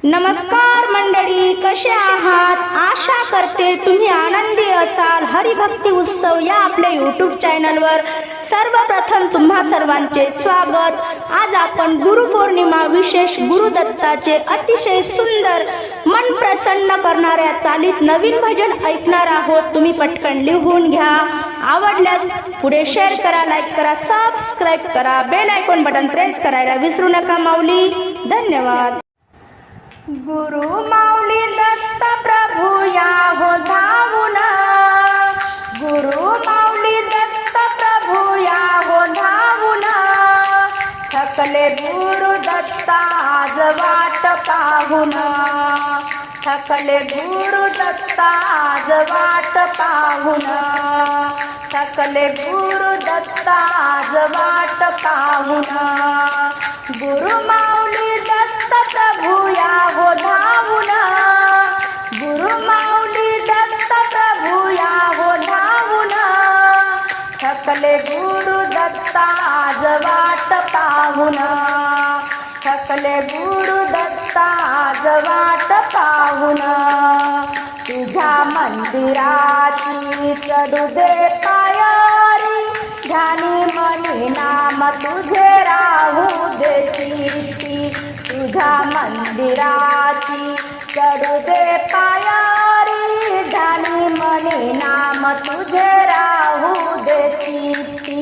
नमस्कार मंडळी, कसे आहात? आशा करते तुम्ही आनंदी असाल. हरिभक्ती उत्सव या आपल्या यूट्यूब चॅनलवर सर्वप्रथम तुम्हा सर्वांचे स्वागत. आज आपण गुरुपौर्णिमा विशेष गुरुदत्ताचे अतिशय सुंदर मन प्रसन्न करणाऱ्या चालीत नवीन भजन ऐकणार आहोत. तुम्ही पटकन लिहून घ्या. आवडल्यास पुढे शेअर करा, लाईक करा, सबस्क्राईब करा, बेल आयकॉन बटन प्रेस करायला विसरू नका. माऊली धन्यवाद. गुरु माऊली दत्त प्रभू या हो धावून, गुरु माऊली दत्त प्रभू या हो धावून, थकले गुरु दत्ता आज वाट पाहून, थकले गुरु दत्ता आज वाट पाहून, थकले गुरु दत्ता आज वाट पाहून. गुरु माऊली दत्त प्रभू या हो धावून, गुरु माऊली दत्त प्रभू या हो धावून, थकले गुरु दत्ता आज वाट पाहून, थकले गुरु दत्ता आज वाट पाहून. तुझ्या मंदिराची चढू दे पायारी, ध्यानी मनी नाम तुझे राहू दे कीर्ती. तुझ्या मंदिराची चढू दे पायारी, ध्यानी मनी नाम तुझे राहू दे कीर्ती.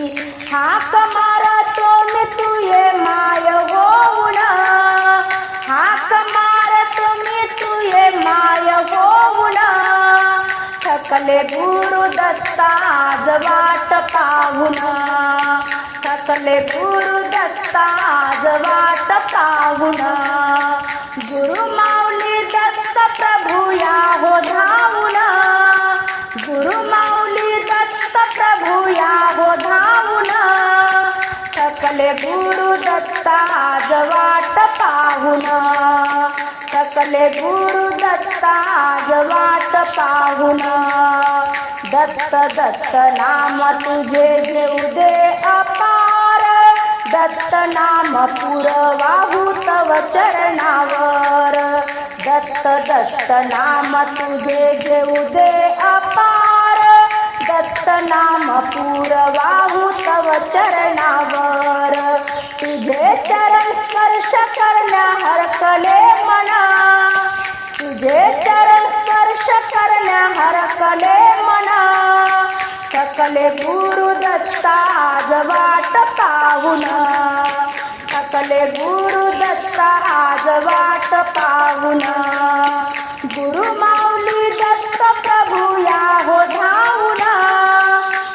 हाक मारतो मी तुये माय होऊन, हाक मारतो मी तुये माय होऊन, थकले गुरु दत्ता आज वाट पाहून, थकले गुरु दत्ता आज वाट पाहून. गुरु माऊली दत्त प्रभू या हो धावून, गुरु माऊली दत्त प्रभू या हो धावून, थकले गुरु दत्ता आज वाट पाहून, थकले गुरु दत्ता आज वाट पाहून. दत्त दत्त नाम तुझे घेऊ दे अपार, दत्त नाम पुरवाहू तव चरणावर. दत्त दत्त नाम तुझे घेऊ दे अपार, दत्त नाम पुरवाहू तव चरणावर. तुझे चरण स्पर्श करण्या हरकले मना, तुझे चरण स्पर्श करण्या हरकले मना, थकले गुरु दत्ता आज वाट पाहून, थकले गुरु दत्ता आज वाट पाहून. गुरु माऊली दत्त प्रभू या हो धावून,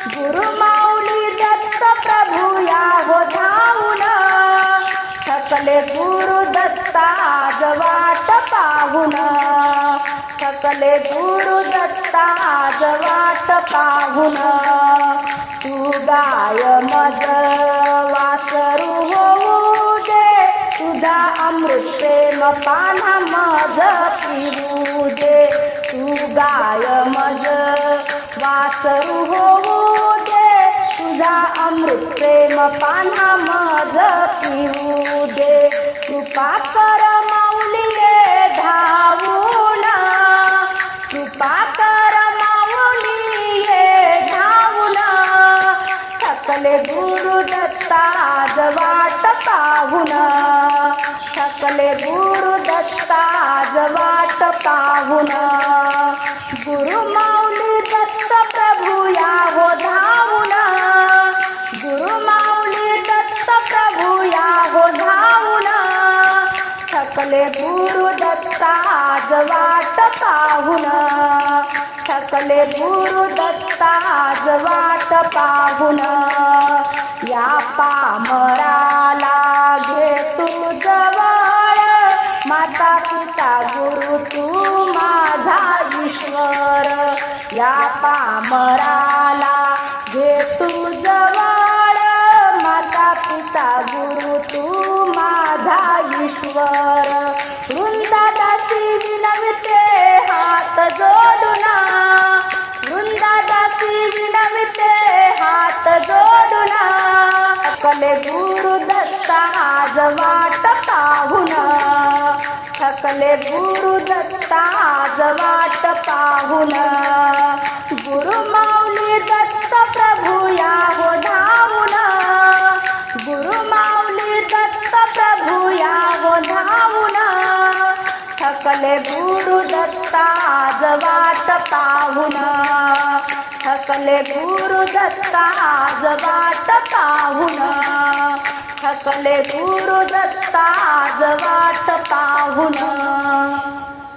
गुरु माऊली दत्त प्रभू या हो धावून, थकले गुरु दत्ता आज वाट पाहून, थकले गुरु दत्ता आज वाट पाहून. तू गाय मज वासरू होऊ दे, तुझा अमृत प्रेम पान्हा मज पिऊ दे. तू गाय मज वासरू होऊ दे, तुझा अमृत प्रेम पान्हा मज पिऊ दे. कृपा कर माऊली ये धावून, कृपा कर माऊली ये धावून, थकले गुरु दत्ता आज वाट पाहून, थकले गुरु दत्ता आज वाट पाहून. गुरु माऊली दत्त प्रभू या हो धावून, गुरु माऊली दत्त प्रभू या हो धावून, थकले गुरु दत्ता आज वाट पाहून, थकले गुरु दत्ता आज वाट पाहून. या पामराला घे तू जवळ, माता पिता गुरु तू माझा ईश्वर. या पामराला घे तू जवळ, माता पिता गुरु तू माझा ईश्वर. वृंदादासी विनविते हात जोडून, वृंदादासी विनविते हात जोडून, थकले गुरु दत्ता आज वाट पाहून, थकले गुरु दत्ता आज वाट पाहून गुरु माऊली दत्त प्रभू या हो धावून गुरु माऊली दत्त प्रभू या हो धावून थकले गुरु दत्ता आज वाट पाहून थकले गुरु दत्ता आज वाट पाहून थकले गुरु दत्ता आज वाट पाहून